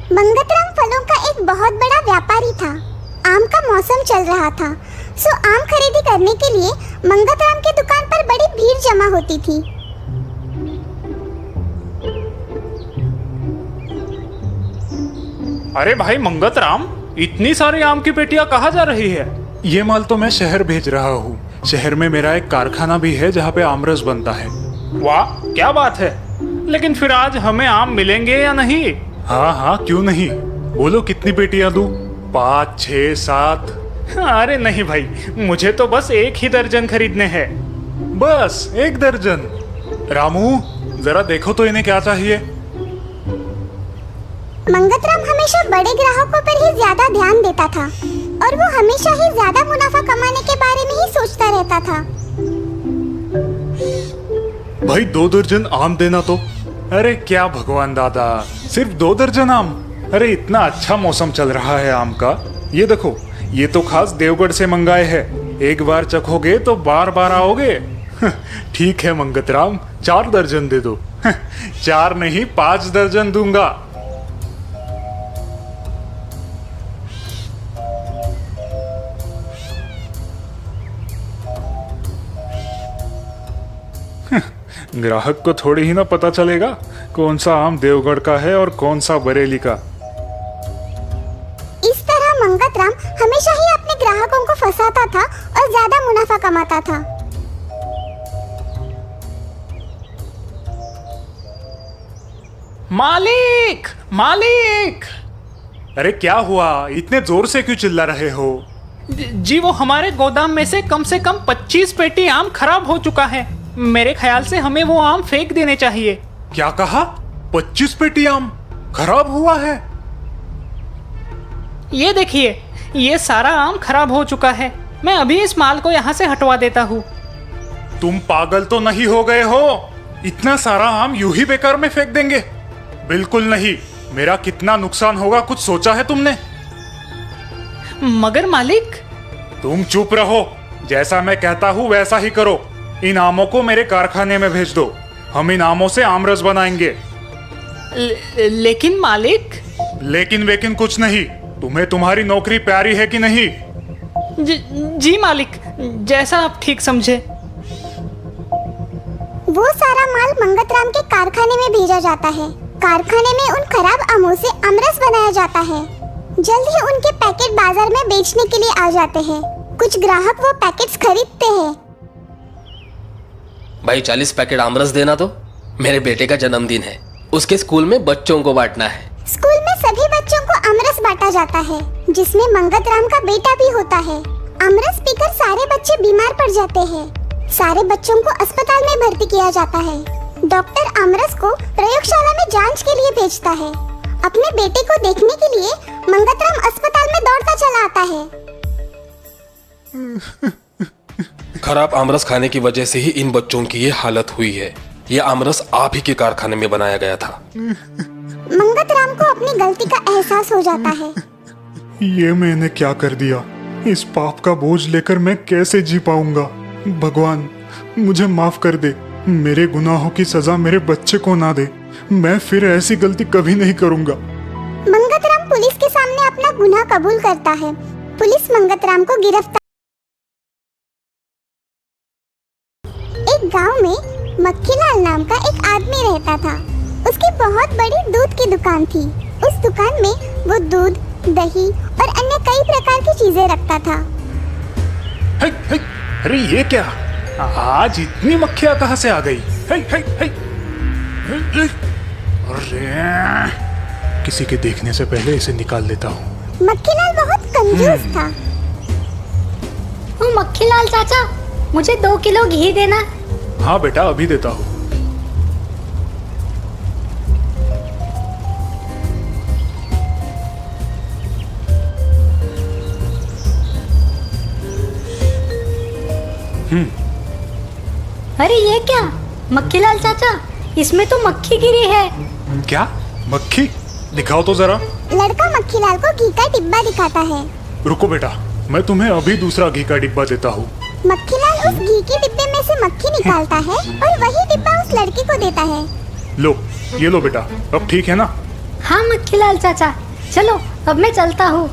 मंगतराम फलों का एक बहुत बड़ा व्यापारी था। आम का मौसम चल रहा था, सो आम खरीदी करने के लिए मंगतराम की दुकान पर बड़ी भीड़ जमा होती थी। अरे भाई मंगतराम, इतनी सारी आम की पेटियां कहाँ जा रही है? ये माल तो मैं शहर भेज रहा हूँ। शहर में मेरा एक कारखाना भी है जहाँ पे आमरस बनता है। वाह, क्या बात है। लेकिन फिर आज हमें आम मिलेंगे या नहीं? हाँ हाँ, क्यों नहीं। बोलो कितनी पेटियां दूं? 5, 6, 7? अरे नहीं भाई, मुझे तो बस 1 ही दर्जन खरीदने हैं। बस 1 दर्जन? रामू, जरा देखो तो इन्हें क्या चाहिए। मंगतराम हमेशा बड़े ग्राहकों पर ही ज्यादा ध्यान देता था और वो हमेशा ही ज्यादा मुनाफा कमाने के बारे में ही सोचता रहता था। भाई 2 दर्जन आम देना तो। अरे क्या भगवान दादा, सिर्फ 2 दर्जन आम? अरे इतना अच्छा मौसम चल रहा है आम का। ये देखो, ये तो खास देवगढ़ से मंगाए हैं। एक बार चखोगे तो बार बार आओगे। ठीक है मंगतराम, 4 दर्जन दे दो। 4 नहीं, 5 दर्जन दूंगा। ग्राहक को थोड़ी ही ना पता चलेगा कौन सा आम देवगढ़ का है और कौन सा बरेली का। इस तरह मंगतराम हमेशा ही अपने ग्राहकों को फंसाता था और ज्यादा मुनाफा कमाता था। मालिक, मालिक! अरे क्या हुआ? इतने जोर से क्यों चिल्ला रहे हो? जी वो हमारे गोदाम में से कम 25 पेटी आम खराब हो चुका है। मेरे ख्याल से हमें वो आम फेंक देने चाहिए। क्या कहा? 25 पेटी आम खराब हुआ है? ये देखिए, ये सारा आम खराब हो चुका है। मैं अभी इस माल को यहाँ से हटवा देता हूँ। तुम पागल तो नहीं हो गए हो? इतना सारा आम यूं ही बेकार में फेंक देंगे? बिल्कुल नहीं। मेरा कितना नुकसान होगा कुछ सोचा है तुमने? मगर मालिक। तुम चुप रहो। जैसा मैं कहता हूँ वैसा ही करो। इन आमों को मेरे कारखाने में भेज दो। हम इन आमों से आमरस बनाएंगे। लेकिन मालिक। लेकिन वेकिन कुछ नहीं। तुम्हें तुम्हारी नौकरी प्यारी है कि नहीं? जी मालिक, जैसा आप ठीक समझे। वो सारा माल मंगतराम के कारखाने में भेजा जाता है। कारखाने में उन खराब आमों से आमरस बनाया जाता है। जल्द ही उनके पैकेट बाजार में बेचने के लिए आ जाते हैं। कुछ ग्राहक वो पैकेट्स खरीदते हैं। भाई 40 पैकेट आमरस देना तो। मेरे बेटे का जन्मदिन है, उसके स्कूल में बच्चों को बांटना है। स्कूल में सभी बच्चों को आमरस बांटा जाता है, जिसमें मंगतराम का बेटा भी होता है। आमरस पीकर सारे बच्चे बीमार पड़ जाते हैं। सारे बच्चों को अस्पताल में भर्ती किया जाता है। डॉक्टर आमरस को प्रयोगशाला में जांच के लिए भेजता है। अपने बेटे को देखने के लिए मंगतराम अस्पताल में दौड़ता चला आता है। खराब आमरस खाने की वजह से ही इन बच्चों की ये हालत हुई है। ये आमरस आप ही के कारखाने में बनाया गया था। मंगतराम को अपनी गलती का एहसास हो जाता है। ये मैंने क्या कर दिया? इस पाप का बोझ लेकर मैं कैसे जी पाऊंगा? भगवान मुझे माफ कर दे। मेरे गुनाहों की सजा मेरे बच्चे को ना दे। मैं फिर ऐसी गलती कभी नहीं करूंगा। मंगतराम पुलिस के सामने अपना गुनाह कबूल करता है। पुलिस मंगतराम को गिरफ्तार। एक गांव में मक्खीलाल नाम का एक आदमी रहता था। उसकी बहुत बड़ी दूध की दुकान थी। उस दुकान में वो दूध, दही और अन्य कई प्रकार की चीजें रखता था। अरे ये क्या? आज इतनी मक्खियाँ कहाँ से आ गई? अरे किसी के देखने से पहले इसे निकाल देता हूँ। मक्खीलाल बहुत कंजूस था। ओ मक्खीलाल चाचा, मुझे 2 किलो घी देना। हाँ बेटा, अभी देता हूँ। अरे ये क्या मक्खीलाल चाचा, इसमें तो मक्खी गिरी है। क्या मक्खी? दिखाओ तो जरा। लड़का मक्खीलाल को घी का डिब्बा दिखाता है। रुको बेटा, मैं तुम्हें अभी दूसरा घी का डिब्बा देता हूँ। मक्खीलाल उस घी के डिब्बे में से मक्खी निकालता है और वही डिब्बा उस लड़की को देता है। लो, ये लो बेटा, अब ठीक है ना? हाँ मक्खीलाल चाचा, चलो अब मैं चलता हूँ।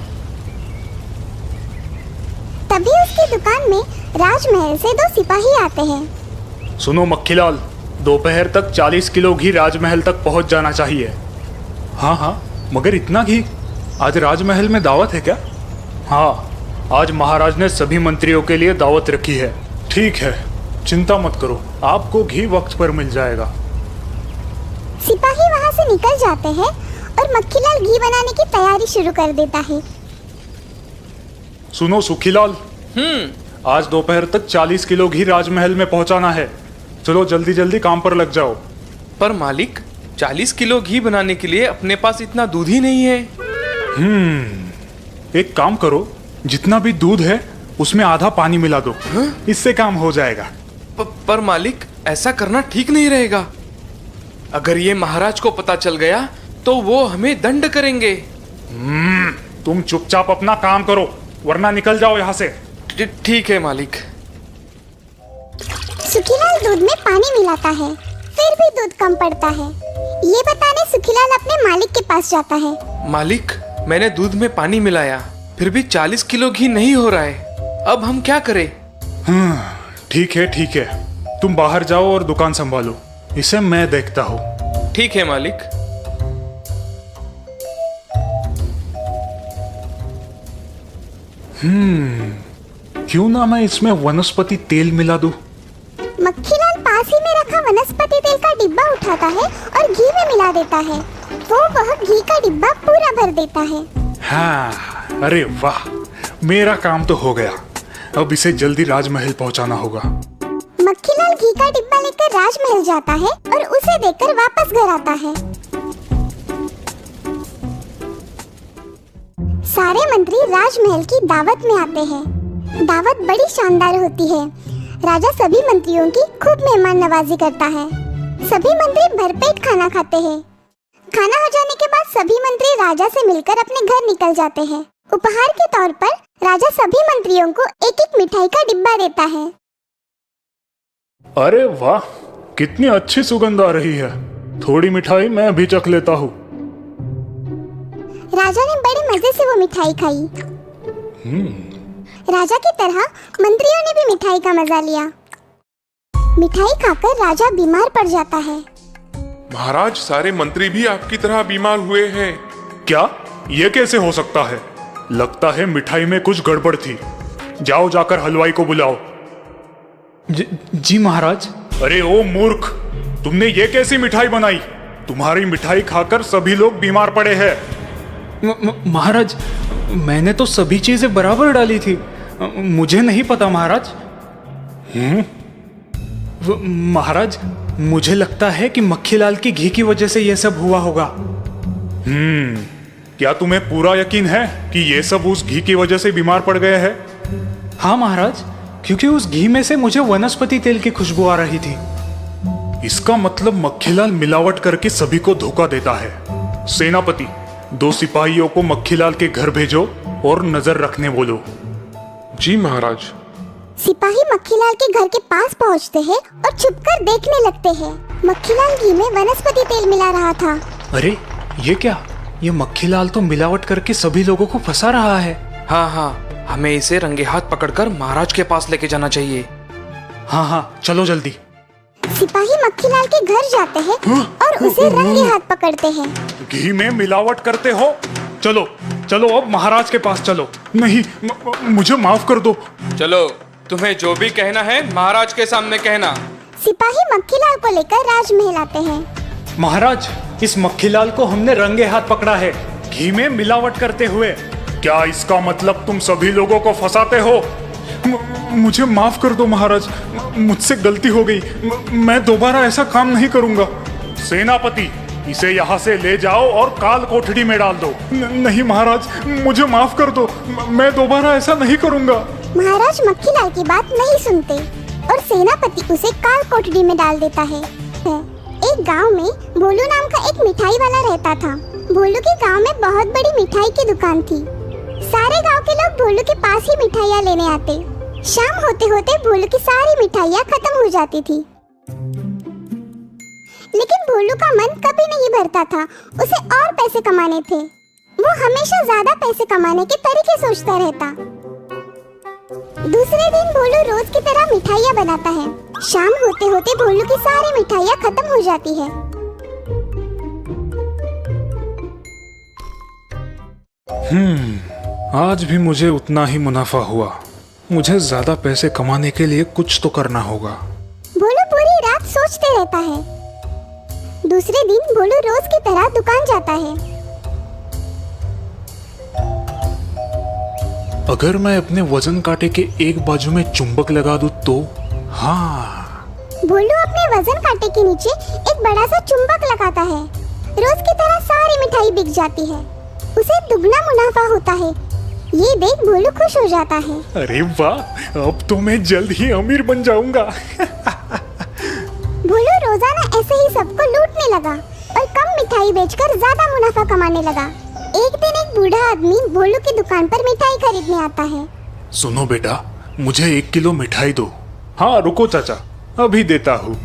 तभी उसकी दुकान में राजमहल से 2 सिपाही आते हैं। सुनो मक्खीलाल, दोपहर तक 40 किलो घी राजमहल तक पहुंच जाना चाहिए। हाँ हाँ, मगर इतना घी? आज राजमहल में दावत है क्या? हाँ, आज महाराज ने सभी मंत्रियों के लिए दावत रखी है। ठीक है, चिंता मत करो, आपको घी वक्त पर मिल जाएगा। सिपाही वहाँ से निकल जाते हैं और मक्खीलाल घी बनाने की तैयारी शुरू कर देता है। सुनो सुखीलाल, आज दोपहर तक 40 किलो घी राजमहल में पहुंचाना है। चलो जल्दी जल्दी काम पर लग जाओ। पर मालिक, 40 किलो घी बनाने के लिए अपने पास इतना दूध ही नहीं है। एक काम करो, जितना भी दूध है उसमें आधा पानी मिला दो। इससे काम हो जाएगा। पर मालिक, ऐसा करना ठीक नहीं रहेगा। अगर ये महाराज को पता चल गया तो वो हमें दंड करेंगे। तुम चुपचाप अपना काम करो, वरना निकल जाओ यहाँ से। ठीक है मालिक। सुखीलाल दूध में पानी मिलाता है, फिर भी दूध कम पड़ता है। ये बताने सुखीलाल अपने मालिक के पास जाता है। मालिक, मैंने दूध में पानी मिलाया, फिर भी 40 किलो घी नहीं हो रहा है। अब हम क्या करें? ठीक है, तुम बाहर जाओ और दुकान संभालो, इसे मैं देखता हूँ। ठीक है मालिक। क्यों ना मैं इसमें वनस्पति तेल मिला दूं? मक्खीलाल पास ही में रखा वनस्पति तेल का डिब्बा उठाता है और घी में मिला देता है। वह घी का डिब्बा पूरा भर देता है। हाँ, अरे वाह, मेरा काम तो हो गया। अब इसे जल्दी राजमहल पहुंचाना होगा। मक्खीलाल घी का डिब्बा लेकर राजमहल जाता है और उसे देखकर वापस घर आता है। सारे मंत्री राजमहल की दावत में आते हैं। दावत बड़ी शानदार होती है। राजा सभी मंत्रियों की खूब मेहमान नवाजी करता है। सभी मंत्री भरपेट खाना खाते हैं। खाना हो जाने के बाद सभी मंत्री राजा से मिलकर अपने घर निकल जाते हैं। उपहार के तौर पर राजा सभी मंत्रियों को एक एक मिठाई का डिब्बा देता है। अरे वाह, कितनी अच्छी सुगंध आ रही है। थोड़ी मिठाई मैं भी चख लेता हूँ। राजा ने बड़े मजे से वो मिठाई खाई। राजा की तरह मंत्रियों ने भी मिठाई का मजा लिया। मिठाई खाकर राजा बीमार पड़ जाता है। महाराज, सारे मंत्री भी आपकी तरह बीमार हुए हैं। क्या? ये कैसे हो सकता है? लगता है मिठाई में कुछ गड़बड़ थी। जाओ जाकर हलवाई को बुलाओ। जी महाराज। अरे ओ मूर्ख, तुमने ये कैसी मिठाई बनाई? तुम्हारी मिठाई खाकर सभी लोग बीमार पड़े हैं। महाराज, मैंने तो सभी चीजें बराबर डाली थी। मुझे नहीं पता महाराज। महाराज, मुझे लगता है कि मक्खीलाल की घी की वजह से यह सब हुआ होगा। क्या तुम्हें पूरा यकीन है कि ये सब उस घी की वजह से बीमार पड़ गए हैं? हाँ महाराज, क्योंकि उस घी में से मुझे वनस्पति तेल की खुशबू आ रही थी। इसका मतलब मक्खीलाल मिलावट करके सभी को धोखा देता है। सेनापति, 2 सिपाहियों को मक्खीलाल के घर भेजो और नजर रखने बोलो। जी महाराज। सिपाही मक्खीलाल के घर के पास पहुंचते हैं और छुपकर देखने लगते हैं। मक्खीलाल घी में वनस्पति तेल मिला रहा था। अरे ये क्या? ये मक्खीलाल तो मिलावट करके सभी लोगों को फंसा रहा है। हाँ, हमें इसे रंगे हाथ पकड़कर महाराज के पास लेके जाना चाहिए। हाँ, चलो जल्दी। सिपाही मक्खीलाल के घर जाते हैं और उसे रंगे हाथ पकड़ते हैं। घी में मिलावट करते हो? चलो अब महाराज के पास चलो। नहीं, मुझे माफ कर दो। चलो, तुम्हें जो भी कहना है महाराज के सामने कहना। सिपाही मक्खीलाल को लेकर राजमहल आते हैं। महाराज, इस मक्खीलाल को हमने रंगे हाथ पकड़ा है, घी में मिलावट करते हुए। क्या इसका मतलब तुम सभी लोगों को फंसाते हो? मुझे माफ कर दो महाराज, मुझसे गलती हो गई। मैं दोबारा ऐसा काम नहीं करूंगा। सेनापति, इसे यहाँ से ले जाओ और काल कोठरी में डाल दो। नहीं महाराज, मुझे माफ कर दो, मैं दोबारा ऐसा नहीं करूंगा। महाराज मक्खीलाल की बात नहीं सुनते और सेनापति उसे काल कोठरी में डाल देता है। एक गांव में भोलू नाम का एक मिठाई वाला रहता था। भोलू के गांव में बहुत बड़ी मिठाई की दुकान थी। सारे गांव के लोग भोलू के पास ही मिठाइयाँ लेने आते। शाम होते होते भोलू की सारी मिठाइयाँ खत्म हो जाती थी। लेकिन भोलू का मन कभी नहीं भरता था। उसे और पैसे कमाने थे। वो हमेशा ज्यादा पैसे कमाने के तरीके सोचता रहता। दूसरे दिन भोलू रोज की तरह मिठाइयाँ बनाता है। शाम होते होते भोलू की सारी मिठाइयाँ खत्म हो जाती है। आज भी मुझे उतना ही मुनाफा हुआ। मुझे ज्यादा पैसे कमाने के लिए कुछ तो करना होगा। भोलू पूरी रात सोचते रहता है। दूसरे दिन भोलू रोज की तरह दुकान जाता है। अगर मैं अपने वजन कांटे के एक बाजू में चुंबक लगा दूं तो? हाँ। भोलू अपने वजन कांटे के नीचे एक बड़ा सा चुंबक लगाता है। रोज की तरह सारी मिठाई बिक जाती है। उसे दुगना मुनाफा होता है। ये देख भोलू खुश हो जाता है। अरे वाह, अब तो मैं जल्द ही अमीर बन जाऊंगा। भोलू रोजाना ऐसे ही सबको लूटने लगा और कम मिठाई बेचकर ज्यादा मुनाफा कमाने लगा। एक दिन एक बूढ़ा आदमी भोलू की दुकान पर मिठाई खरीदने आता है। सुनो बेटा, मुझे 1 किलो मिठाई दो। हाँ रुको चाचा, अभी देता हूँ।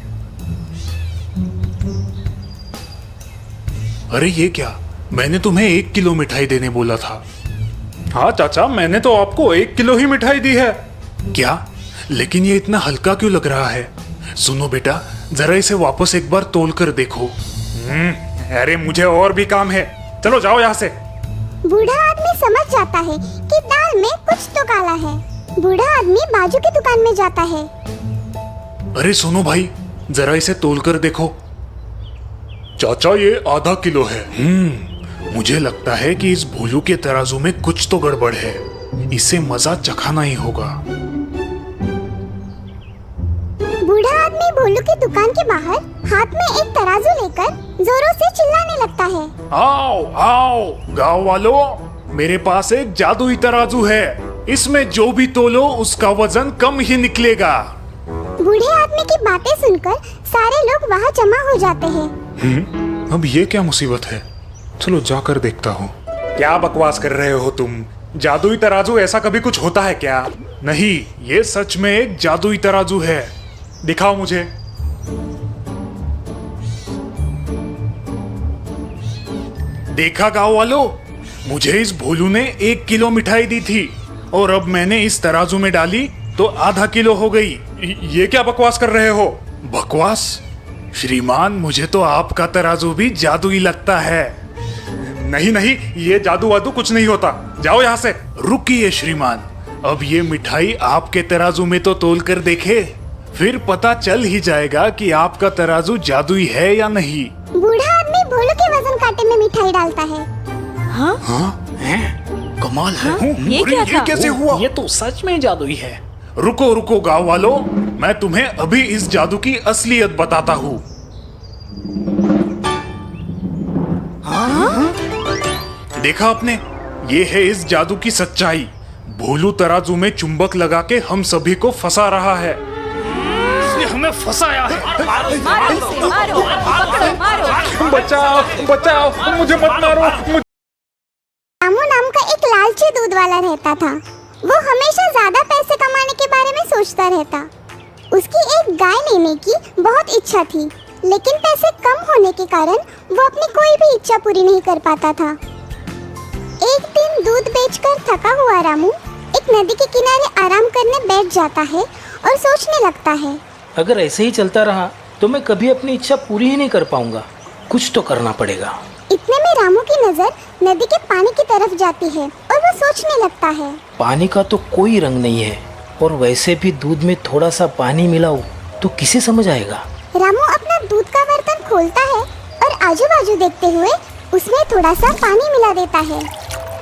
अरे ये क्या, मैंने तुम्हें 1 किलो मिठाई देने बोला था। हाँ चाचा, मैंने तो आपको 1 किलो ही मिठाई दी है। क्या? लेकिन ये इतना हल्का क्यों लग रहा है? सुनो बेटा, जरा इसे वापस एक बार तोल कर देखो। अरे मुझे और भी काम है, चलो जाओ यहाँ से। बूढ़ा आदमी समझ जाता है कि दाल में कुछ तो काला है। बूढ़ा आदमी बाजू की दुकान में जाता है। अरे सुनो भाई, जरा इसे तोल कर देखो। चाचा ये आधा किलो है। मुझे लगता है कि इस भोलू के तराजू में कुछ तो गड़बड़ है। इसे मजा चखाना ही होगा। बूढ़ा आदमी भोलू की दुकान के बाहर हाथ में एक तराजू लेकर जोरों से चिल्लाने लगता है। आओ आओ गांव वालों, मेरे पास एक जादुई तराजू है। इसमें जो भी तोलो उसका वजन कम ही निकलेगा। बूढ़े आदमी की बातें सुनकर सारे लोग वहाँ जमा हो जाते हैं। अब ये क्या मुसीबत है? चलो जाकर देखता हूँ। क्या बकवास कर रहे हो तुम? जादुई तराजू ऐसा कभी कुछ होता है क्या? नहीं, ये सच में एक जादुई तराजू है। दिखाओ मुझे। देखा गांव वालों, मुझे इस भोलू ने 1 किलो मिठाई दी थी और अब मैंने इस तराजू में डाली तो आधा किलो हो गई। ये क्या बकवास कर रहे हो? बकवास? श्रीमान, मुझे तो आपका तराजू भी जादुई लगता है। नहीं नहीं, ये जादू वादू कुछ नहीं होता, जाओ यहाँ से। रुकिए श्रीमान, अब ये मिठाई आपके तराजू में तो तोल कर देखे, फिर पता चल ही जाएगा कि आपका तराजू जादुई है या नहीं। बूढ़ा आदमी भोलू के वजन कांटे में मिठाई डालता है। कमाल है। ये अरे, क्या ये था? कैसे हुआ? ये तो सच में जादुई है। रुको रुको गांव वालों, मैं तुम्हें अभी इस जादू की असलियत बताता हूँ। देखा आपने, ये है इस जादू की सच्चाई। भोलू तराजू में चुंबक लगा के हम सभी को फंसा रहा है। इसने हमें फंसाया है। मारो इसे, मारो, पकड़ो, मारो। बचाओ बचाओ, मुझे मत मारो। रामू नाम का एक लालची दूध वाला रहता था। वो हमेशा ज्यादा पैसे कमाने के बारे में सोचता रहता। उसकी एक गाय लेने की बहुत इच्छा थी, लेकिन पैसे कम होने के कारण वो अपनी कोई भी इच्छा पूरी नहीं कर पाता था। एक दिन दूध बेचकर थका हुआ रामू एक नदी के किनारे आराम करने बैठ जाता है और सोचने लगता है, अगर ऐसे ही चलता रहा तो मैं कभी अपनी इच्छा पूरी ही नहीं कर पाऊंगा। कुछ तो करना पड़ेगा। इतने में रामू की नजर नदी के पानी की तरफ जाती है और वो सोचने लगता है, पानी का तो कोई रंग नहीं है, और वैसे भी दूध में थोड़ा सा पानी मिलाऊं तो किसे समझ आएगा। रामू अपना दूध का बर्तन खोलता है और आजू बाजू देखते हुए उसमें थोड़ा सा पानी मिला देता है।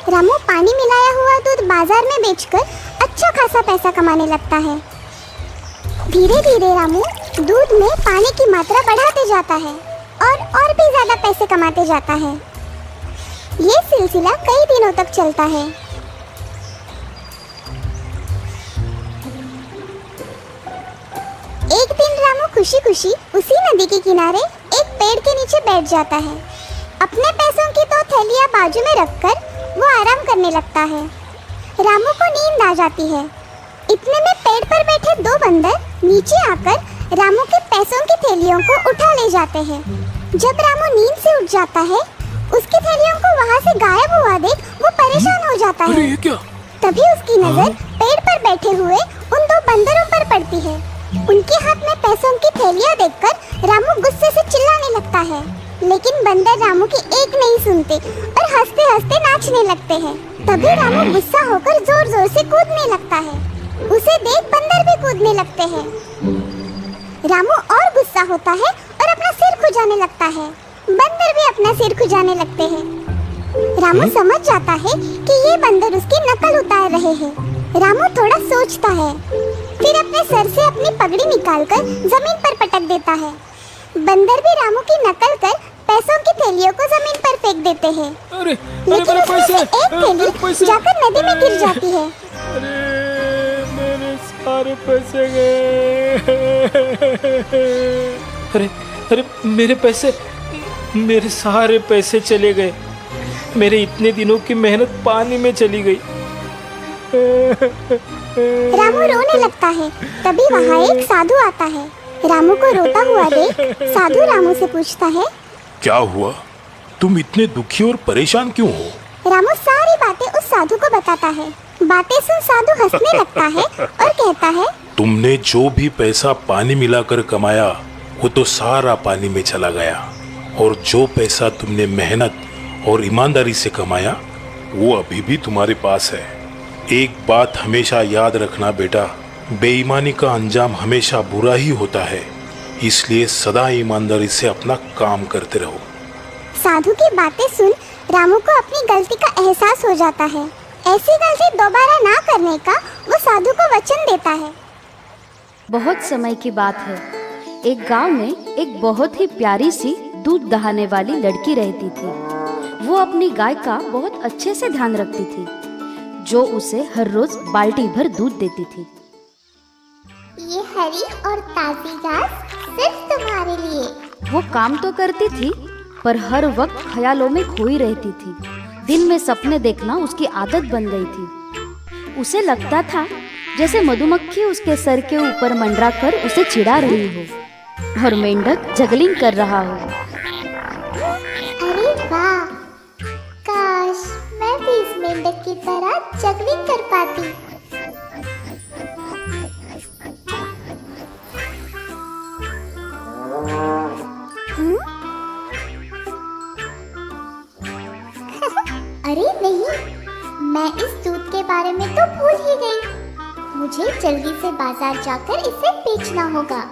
रामू पानी मिलाया हुआ दूध बाजार में बेचकर अच्छा खासा पैसा कमाने लगता है। धीरे धीरे रामू दूध में पानी की मात्रा बढ़ाते जाता है और भी ज्यादा पैसे कमाते जाता है। ये सिलसिला कई दिनों तक चलता है। एक दिन रामू खुशी खुशी उसी नदी के किनारे एक पेड़ के नीचे बैठ जाता है। अपने पैसों की 2 थैलियां बाजू में रखकर वो आराम करने लगता है। रामू को नींद आ जाती है। इतने में पेड़ पर बैठे दो बंदर नीचे आकर रामू के पैसों की थैलियों को उठा ले जाते हैं। जब रामू नींद से उठ जाता है, उसकी थैलियों को वहाँ से गायब हुआ देख वो परेशान हो जाता है। ये क्या? तभी उसकी नजर पेड़ पर बैठे हुए उन दो बंदरों पर पड़ती है। उनके हाथ में पैसों की थैलियाँ देखकर रामू गुस्से से चिल्लाने लगता है, लेकिन बंदर रामू की एक नहीं सुनते और हंसते हंसते नाचने लगते हैं। तभी रामू गुस्सा होकर जोर जोर से कूदने लगता है। उसे देख बंदर भी कूदने लगते हैं। रामू और गुस्सा होता है और अपना सिर खुजाने लगता है। बंदर भी अपना सिर खुजाने लगते हैं। रामू समझ जाता है कि ये बंदर उसकी नकल उतार रहे हैं। रामू थोड़ा सोचता है, फिर अपने सर से अपनी पगड़ी निकालकर जमीन पर पटक देता है। बंदर भी रामू की नकल कर पैसों की थैलियों को जमीन पर फेंक देते हैं। लेकिन उसमें से एक थैली जाकर नदी में गिर जाती है। मेरे सारे पैसे गए। अरे मेरे पैसे, मेरे सारे पैसे चले गए। मेरे इतने दिनों की मेहनत पानी में चली गई। रामू रोने लगता है। तभी वहाँ एक साधु आता है। रामू को रोता हुआ देख साधु रामू से पूछता है, क्या हुआ? तुम इतने दुखी और परेशान क्यों हो? रामू सारी बातें उस साधु को बताता है। बातें सुन साधु हंसने लगता है और कहता है, तुमने जो भी पैसा पानी मिलाकर कमाया वो तो सारा पानी में चला गया, और जो पैसा तुमने मेहनत और ईमानदारी से कमाया वो अभी भी तुम्हारे पास है। एक बात हमेशा याद रखना बेटा, बेईमानी का अंजाम हमेशा बुरा ही होता है, इसलिए सदा ईमानदारी से अपना काम करते रहो। साधु की बातें सुन रामू को अपनी गलती का एहसास हो जाता है। ऐसी गलती दोबारा ना करने का वो साधु को वचन देता है। बहुत समय की बात है, एक गांव में एक बहुत ही प्यारी सी दूध दहाने वाली लड़की रहती थी। वो अपनी गाय का बहुत अच्छे से ध्यान रखती थी, जो उसे हर रोज बाल्टी भर दूध देती थी। ये हरी और ताजी घास सिर्फ तुम्हारे लिए। वो काम तो करती थी, पर हर वक्त ख्यालों में खोई रहती थी। दिन में सपने देखना उसकी आदत बन गई थी। उसे लगता था जैसे मधुमक्खी उसके सर के ऊपर मंडरा कर उसे चिढ़ा रही हो और मेंढक जगलिंग कर रहा हो। अरे वाह, काश मैं भी इस मेंढक की तरह जगलिंग कर पाती। अरे नहीं, मैं इस दूध के बारे में तो भूल ही गई। मुझे जल्दी से बाजार जाकर इसे बेचना होगा।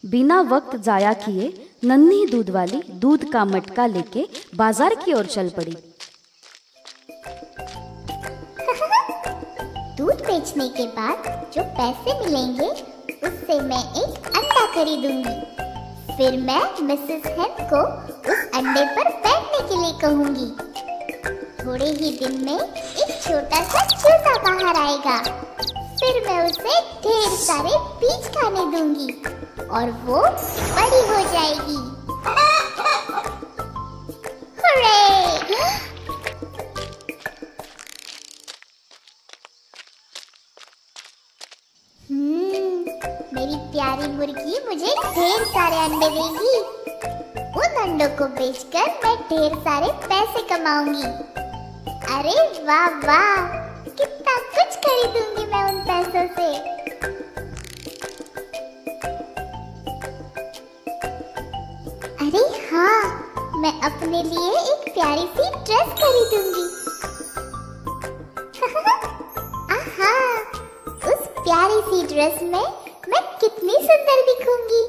बिना वक्त जाया किए नन्ही दूध वाली दूध का मटका लेके बाजार की ओर चल पड़ी। दूध बेचने के बाद जो पैसे मिलेंगे उससे मैं एक अंडा खरीदूंगी। फिर मैं मिसेस हेन को उस अंडे पर बैठने के लिए कहूंगी। थोड़े ही दिन में एक छोटा सा चूजा बाहर आएगा। फिर मैं उसे ढेर सारे बीज खाने दूंगी और वो बड़ी हो जाएगी। हुर्रे! मेरी प्यारी मुर्गी मुझे ढेर सारे अंडे देगी। उन अंडों को बेचकर मैं ढेर सारे पैसे कमाऊंगी। अरे वाह वाह, कितना कुछ खरीदूंगी मैं उन पैसों से। अरे हाँ, मैं अपने लिए एक प्यारी सी ड्रेस खरीदूंगी। आहा, उस प्यारी सी ड्रेस में मैं कितनी सुंदर दिखूंगी।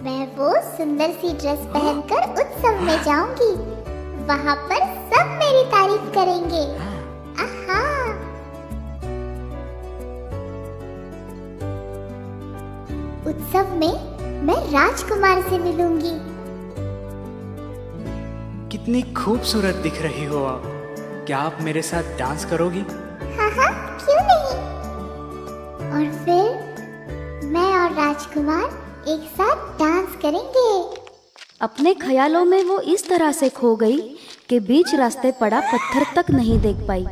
मैं वो सुंदर सी ड्रेस पहनकर उत्सव में जाऊंगी। वहाँ पर सब मेरी तारीफ करेंगे। आहा। उत्सव में मैं राजकुमार से मिलूंगी। कितनी खूबसूरत दिख रही हो आप। क्या आप मेरे साथ डांस करोगी? हाँ हाँ, क्यों नहीं। और फिर मैं और राजकुमार एक साथ डांस करेंगे। अपने ख्यालों में वो इस तरह से खो गई कि बीच रास्ते पड़ा पत्थर तक नहीं देख पाई।